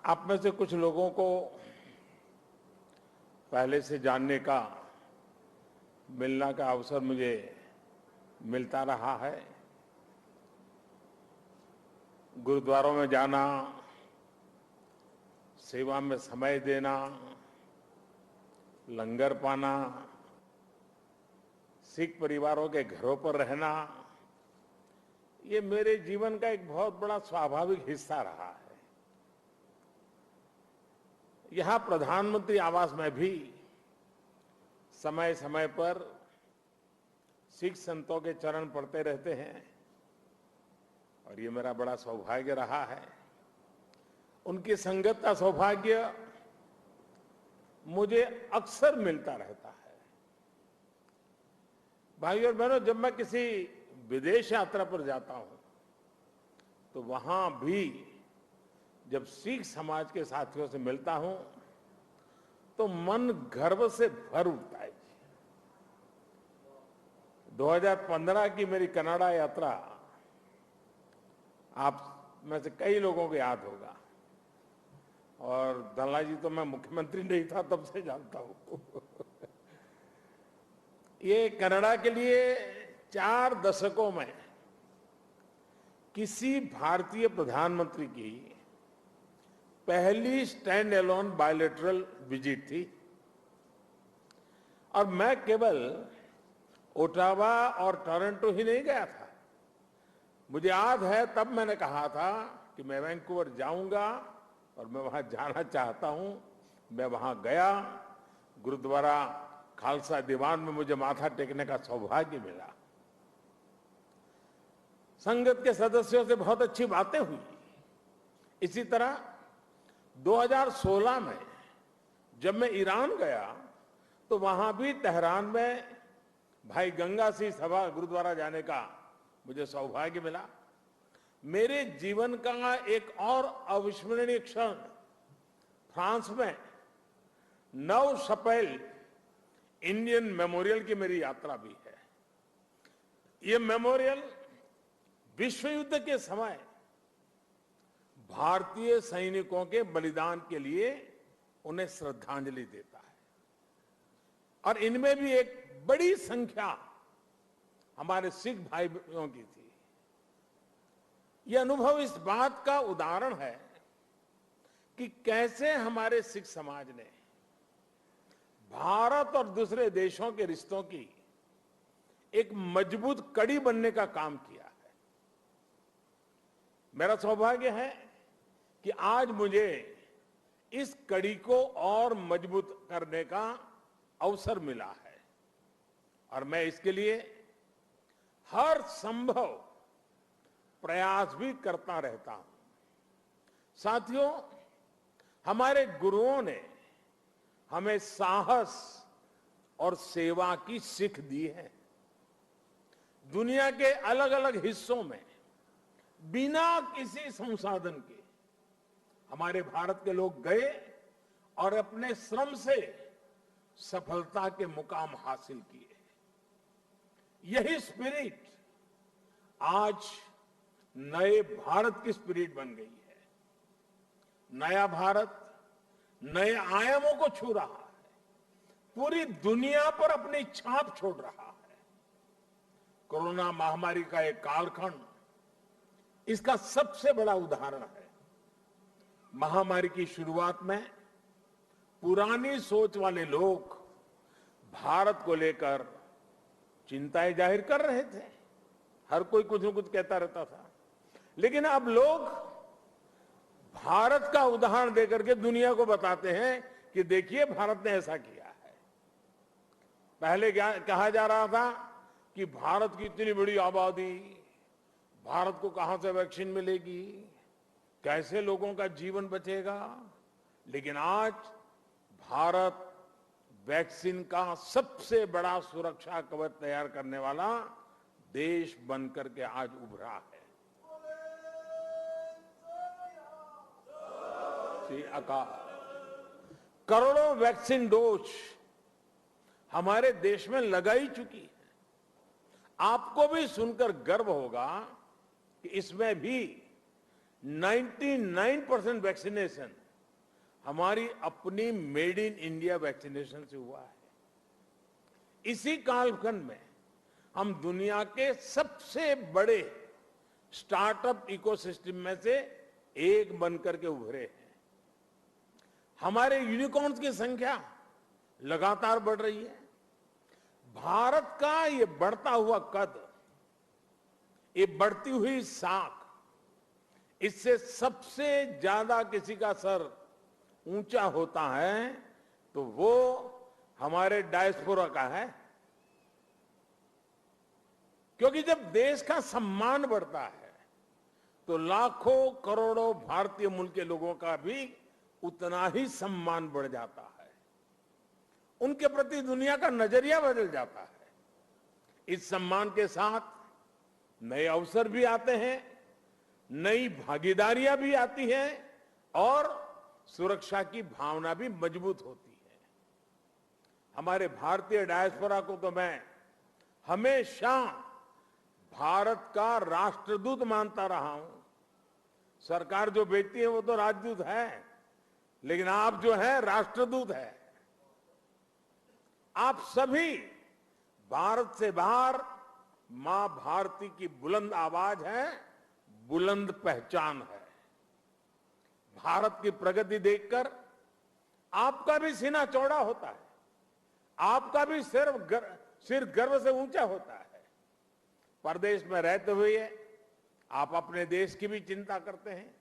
आप में से कुछ लोगों को पहले से जानने का, मिलने का अवसर मुझे मिलता रहा है। गुरुद्वारों में जाना, सेवा में समय देना, लंगर पाना, सिख परिवारों के घरों पर रहना, ये मेरे जीवन का एक बहुत बड़ा स्वाभाविक हिस्सा रहा है। यहां प्रधानमंत्री आवास में भी समय समय पर सिख संतों के चरण पड़ते रहते हैं और ये मेरा बड़ा सौभाग्य रहा है। उनकी संगत का सौभाग्य मुझे अक्सर मिलता रहता है। भाइयों और बहनों, जब मैं किसी विदेश यात्रा पर जाता हूं तो वहां भी जब सिख समाज के साथियों से मिलता हूं तो मन गर्व से भर उठता है। 2015 की मेरी कनाडा यात्रा आप में से कई लोगों को याद होगा और दल्ला जी तो मैं मुख्यमंत्री नहीं था तब से जानता हूं। ये कनाडा के लिए 4 दशकों में किसी भारतीय प्रधानमंत्री की पहली स्टैंड एलोन बायलैटरल विजिट थी और मैं केवल ओटावा और टोरंटो ही नहीं गया था। मुझे याद है तब मैंने कहा था कि मैं वैंकूवर जाऊंगा और मैं वहां जाना चाहता हूं। मैं वहां गया, गुरुद्वारा खालसा दीवान में मुझे माथा टेकने का सौभाग्य मिला। संगत के सदस्यों से बहुत अच्छी बातें हुई। इसी तरह 2016 में जब मैं ईरान गया तो वहां भी तेहरान में भाई गंगा सिंह सभा गुरुद्वारा जाने का मुझे सौभाग्य मिला। मेरे जीवन का एक और अविस्मरणीय क्षण फ्रांस में 9 अप्रैल इंडियन मेमोरियल की मेरी यात्रा भी है। ये मेमोरियल विश्व युद्ध के समय भारतीय सैनिकों के बलिदान के लिए उन्हें श्रद्धांजलि देता है और इनमें भी एक बड़ी संख्या हमारे सिख भाइयों की थी। यह अनुभव इस बात का उदाहरण है कि कैसे हमारे सिख समाज ने भारत और दूसरे देशों के रिश्तों की एक मजबूत कड़ी बनने का काम किया है। मेरा सौभाग्य है कि आज मुझे इस कड़ी को और मजबूत करने का अवसर मिला है और मैं इसके लिए हर संभव प्रयास भी करता रहता हूं। साथियों, हमारे गुरुओं ने हमें साहस और सेवा की सीख दी है। दुनिया के अलग अलग हिस्सों में बिना किसी संसाधन के हमारे भारत के लोग गए और अपने श्रम से सफलता के मुकाम हासिल किए। यही स्पिरिट आज नए भारत की स्पिरिट बन गई है। नया भारत नए आयामों को छू रहा है, पूरी दुनिया पर अपनी छाप छोड़ रहा है। कोरोना महामारी का एक कालखंड इसका सबसे बड़ा उदाहरण है। महामारी की शुरुआत में पुरानी सोच वाले लोग भारत को लेकर चिंताएं जाहिर कर रहे थे। हर कोई कुछ न कुछ कहता रहता था, लेकिन अब लोग भारत का उदाहरण देकर के दुनिया को बताते हैं कि देखिए भारत ने ऐसा किया है। पहले क्या कहा जा रहा था कि भारत की इतनी बड़ी आबादी, भारत को कहां से वैक्सीन मिलेगी, कैसे लोगों का जीवन बचेगा। लेकिन आज भारत वैक्सीन का सबसे बड़ा सुरक्षा कवच तैयार करने वाला देश बनकर के आज उभरा है। श्री अकाल करोड़ों वैक्सीन डोज हमारे देश में लगाई चुकी है। आपको भी सुनकर गर्व होगा कि इसमें भी 99% वैक्सीनेशन हमारी अपनी मेड इन इंडिया वैक्सीनेशन से हुआ है। इसी कालखंड में हम दुनिया के सबसे बड़े स्टार्टअप इकोसिस्टम में से एक बनकर के उभरे हैं। हमारे यूनिकॉर्न्स की संख्या लगातार बढ़ रही है। भारत का ये बढ़ता हुआ कद, ये बढ़ती हुई साख, इससे सबसे ज्यादा किसी का सर ऊंचा होता है तो वो हमारे डायस्पोरा का है। क्योंकि जब देश का सम्मान बढ़ता है तो लाखों करोड़ों भारतीय मूल के लोगों का भी उतना ही सम्मान बढ़ जाता है। उनके प्रति दुनिया का नजरिया बदल जाता है। इस सम्मान के साथ नए अवसर भी आते हैं, नई भागीदारियां भी आती हैं और सुरक्षा की भावना भी मजबूत होती है। हमारे भारतीय डायस्पोरा को तो मैं हमेशा भारत का राष्ट्रदूत मानता रहा हूं। सरकार जो भेजती है वो तो राजदूत है, लेकिन आप जो है राष्ट्रदूत है। आप सभी भारत से बाहर मां भारती की बुलंद आवाज है, बुलंद पहचान है। भारत की प्रगति देखकर आपका भी सीना चौड़ा होता है, आपका भी सिर गर्व से ऊंचा होता है। परदेश में रहते हुए आप अपने देश की भी चिंता करते हैं,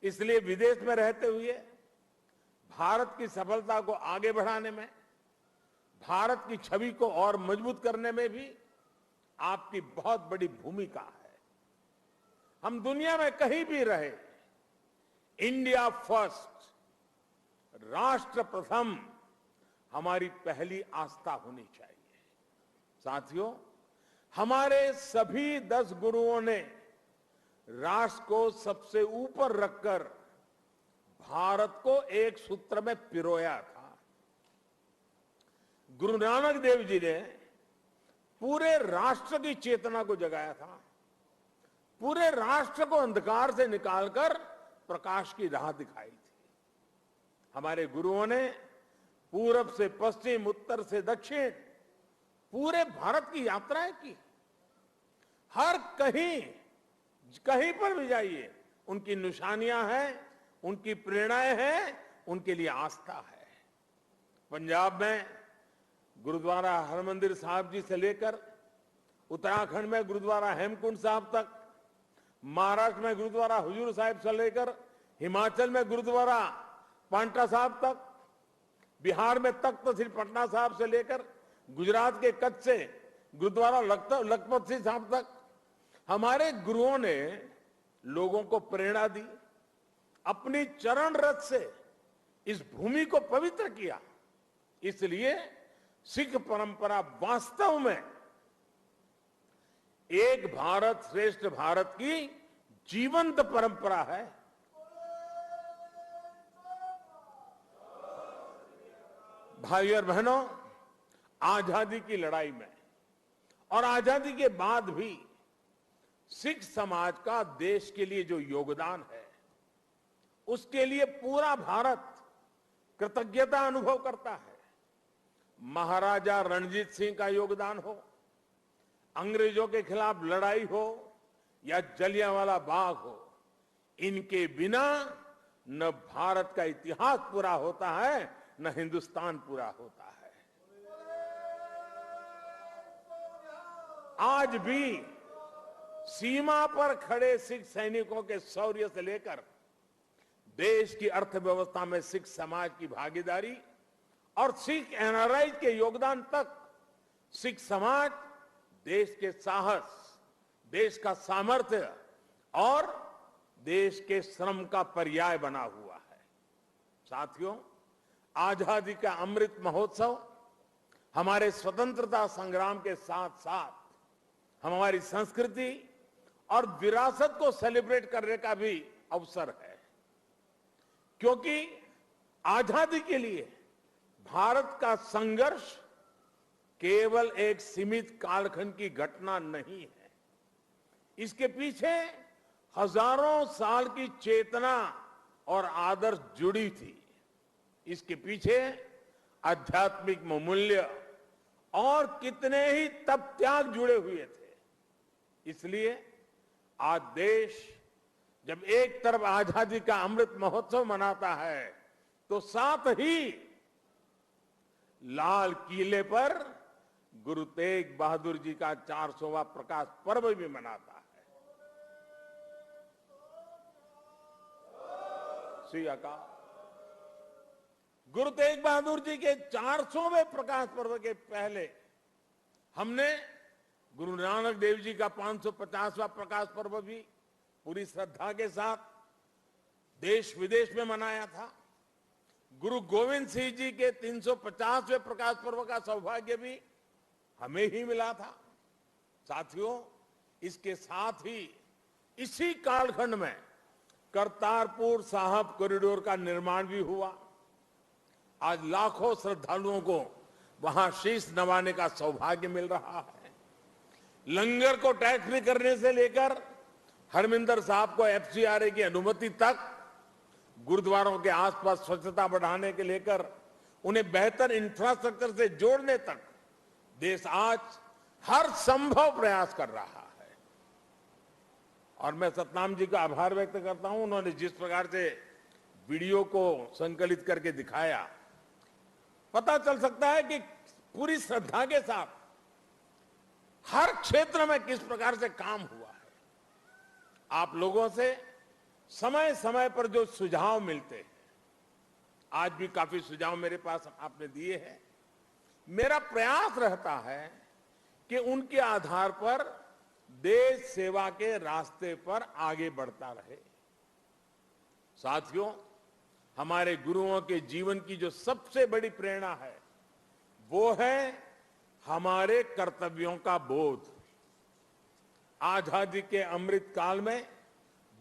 इसलिए विदेश में रहते हुए भारत की सफलता को आगे बढ़ाने में, भारत की छवि को और मजबूत करने में भी आपकी बहुत बड़ी भूमिका है। हम दुनिया में कहीं भी रहे, इंडिया फर्स्ट, राष्ट्र प्रथम हमारी पहली आस्था होनी चाहिए। साथियों, हमारे सभी 10 गुरुओं ने राष्ट्र को सबसे ऊपर रखकर भारत को एक सूत्र में पिरोया था। गुरु नानक देव जी ने पूरे राष्ट्र की चेतना को जगाया था, पूरे राष्ट्र को अंधकार से निकालकर प्रकाश की राह दिखाई थी। हमारे गुरुओं ने पूरब से पश्चिम, उत्तर से दक्षिण पूरे भारत की यात्राएं की। हर कहीं पर भी जाइए उनकी निशानियां हैं, उनकी प्रेरणाएं हैं, उनके लिए आस्था है। पंजाब में गुरुद्वारा हरमंदिर साहिब जी से लेकर उत्तराखंड में गुरुद्वारा हेमकुंड साहिब तक, महाराष्ट्र में गुरुद्वारा हुजूर साहिब से लेकर हिमाचल में गुरुद्वारा पांटा साहिब तक, बिहार में तख्त श्री पटना साहिब से लेकर गुजरात के कच्छ से गुरुद्वारा लखपत सिंह साहिब तक हमारे गुरुओं ने लोगों को प्रेरणा दी, अपनी चरण रथ से इस भूमि को पवित्र किया। इसलिए सिख परंपरा वास्तव में एक भारत श्रेष्ठ भारत की जीवंत परंपरा है। भाइयों और बहनों, आजादी की लड़ाई में और आजादी के बाद भी सिख समाज का देश के लिए जो योगदान है, उसके लिए पूरा भारत कृतज्ञता अनुभव करता है। महाराजा रणजीत सिंह का योगदान हो, अंग्रेजों के खिलाफ लड़ाई हो या जलियांवाला बाग हो, इनके बिना न भारत का इतिहास पूरा होता है, न हिंदुस्तान पूरा होता है। आज भी सीमा पर खड़े सिख सैनिकों के शौर्य से लेकर देश की अर्थव्यवस्था में सिख समाज की भागीदारी और सिख एनआरआई के योगदान तक सिख समाज देश के साहस, देश का सामर्थ्य और देश के श्रम का पर्याय बना हुआ है। साथियों, आजादी का अमृत महोत्सव हमारे स्वतंत्रता संग्राम के साथ साथ हमारी संस्कृति और विरासत को सेलिब्रेट करने का भी अवसर है, क्योंकि आजादी के लिए भारत का संघर्ष केवल एक सीमित कालखंड की घटना नहीं है। इसके पीछे हजारों साल की चेतना और आदर्श जुड़ी थी। इसके पीछे आध्यात्मिक मूल्य और कितने ही तप त्याग जुड़े हुए थे। इसलिए आज देश जब एक तरफ आजादी का अमृत महोत्सव मनाता है, तो साथ ही लाल किले पर गुरु तेग बहादुर जी का 400वां प्रकाश पर्व भी मनाता है। श्री अकाल। गुरु तेग बहादुर जी के 400वें प्रकाश पर्व के पहले हमने गुरु नानक देव जी का 550वां प्रकाश पर्व भी पूरी श्रद्धा के साथ देश विदेश में मनाया था। गुरु गोविंद सिंह जी के 350वें प्रकाश पर्व का सौभाग्य भी हमें ही मिला था। साथियों, इसके साथ ही इसी कालखंड में करतारपुर साहिब कॉरिडोर का निर्माण भी हुआ। आज लाखों श्रद्धालुओं को वहां शीश नवाने का सौभाग्य मिल रहा है। लंगर को टैक्स फ्री करने से लेकर हरमिंदर साहब को एफसीआरए की अनुमति तक, गुरुद्वारों के आसपास स्वच्छता बढ़ाने के लेकर उन्हें बेहतर इंफ्रास्ट्रक्चर से जोड़ने तक देश आज हर संभव प्रयास कर रहा है। और मैं सतनाम जी का आभार व्यक्त करता हूं। उन्होंने जिस प्रकार से वीडियो को संकलित करके दिखाया, पता चल सकता है कि पूरी श्रद्धा के साथ हर क्षेत्र में किस प्रकार से काम हुआ है। आप लोगों से समय समय पर जो सुझाव मिलते हैं, आज भी काफी सुझाव मेरे पास आपने दिए हैं। मेरा प्रयास रहता है कि उनके आधार पर देश सेवा के रास्ते पर आगे बढ़ता रहे। साथियों, हमारे गुरुओं के जीवन की जो सबसे बड़ी प्रेरणा है, वो है हमारे कर्तव्यों का बोध। आजादी के अमृत काल में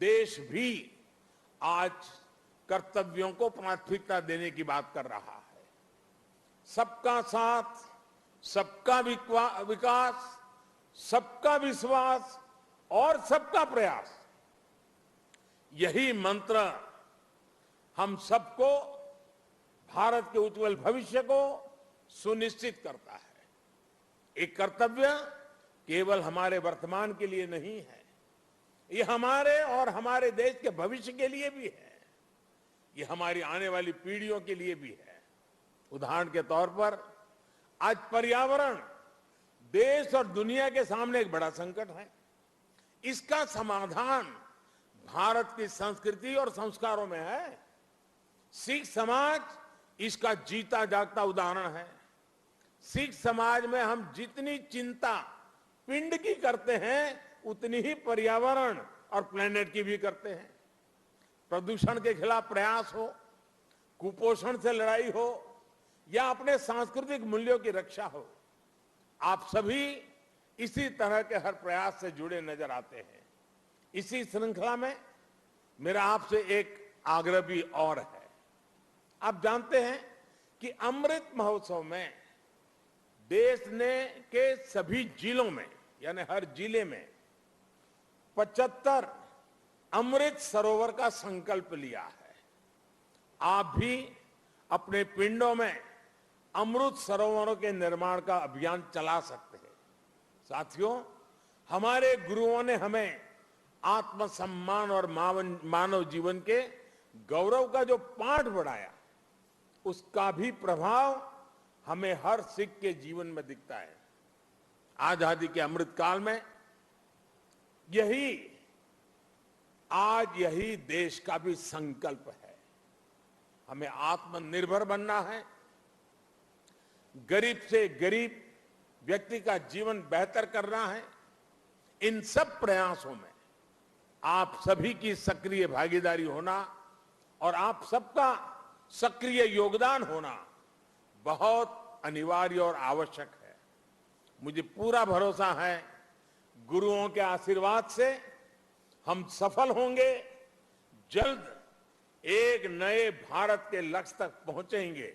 देश भी आज कर्तव्यों को प्राथमिकता देने की बात कर रहा है। सबका साथ, सबका विकास, सबका विश्वास और सबका प्रयास, यही मंत्र हम सबको भारत के उज्जवल भविष्य को सुनिश्चित करता है। एक कर्तव्य केवल हमारे वर्तमान के लिए नहीं है, ये हमारे और हमारे देश के भविष्य के लिए भी है। ये हमारी आने वाली पीढ़ियों के लिए भी है। उदाहरण के तौर पर आज पर्यावरण देश और दुनिया के सामने एक बड़ा संकट है। इसका समाधान भारत की संस्कृति और संस्कारों में है। सिख समाज इसका जीता जागता उदाहरण है। सिख समाज में हम जितनी चिंता पिंड की करते हैं, उतनी ही पर्यावरण और प्लेनेट की भी करते हैं। प्रदूषण के खिलाफ प्रयास हो, कुपोषण से लड़ाई हो, या अपने सांस्कृतिक मूल्यों की रक्षा हो, आप सभी इसी तरह के हर प्रयास से जुड़े नजर आते हैं। इसी श्रृंखला में मेरा आपसे एक आग्रह भी और है। आप जानते हैं कि अमृत महोत्सव में देश ने के सभी जिलों में, यानी हर जिले में 75 अमृत सरोवर का संकल्प लिया है। आप भी अपने पिंडों में अमृत सरोवरों के निर्माण का अभियान चला सकते हैं। साथियों, हमारे गुरुओं ने हमें आत्मसम्मान और मानव जीवन के गौरव का जो पाठ पढ़ाया, उसका भी प्रभाव हमें हर सिख के जीवन में दिखता है। आजादी के अमृत काल में यही देश का भी संकल्प है। हमें आत्मनिर्भर बनना है। गरीब से गरीब व्यक्ति का जीवन बेहतर करना है। इन सब प्रयासों में आप सभी की सक्रिय भागीदारी होना और आप सबका सक्रिय योगदान होना बहुत अनिवार्य और आवश्यक है। मुझे पूरा भरोसा है, गुरुओं के आशीर्वाद से हम सफल होंगे, जल्द एक नए भारत के लक्ष्य तक पहुंचेंगे।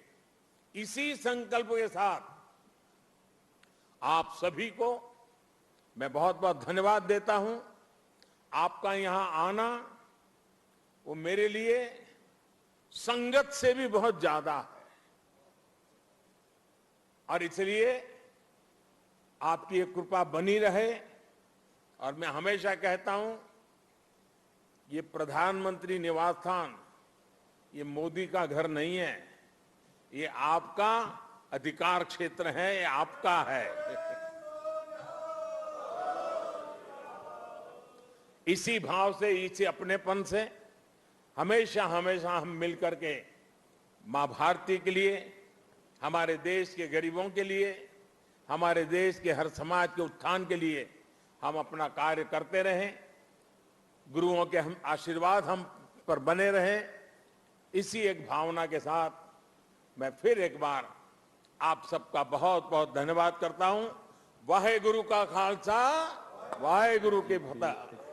इसी संकल्प के साथ आप सभी को मैं बहुत बहुत धन्यवाद देता हूं। आपका यहां आना वो मेरे लिए संगत से भी बहुत ज्यादा है। और इसलिए आपकी ये कृपा बनी रहे। और मैं हमेशा कहता हूं, ये प्रधानमंत्री निवास स्थान ये मोदी का घर नहीं है, ये आपका अधिकार क्षेत्र है, ये आपका है। इसी भाव से, इसी अपनेपन से हमेशा हमेशा हम मिलकर के मां भारती के लिए, हमारे देश के गरीबों के लिए, हमारे देश के हर समाज के उत्थान के लिए हम अपना कार्य करते रहें। गुरुओं के हम आशीर्वाद हम पर बने रहें। इसी एक भावना के साथ मैं फिर एक बार आप सबका बहुत बहुत धन्यवाद करता हूं। वाहे गुरु का खालसा, वाहे गुरु की फतेह।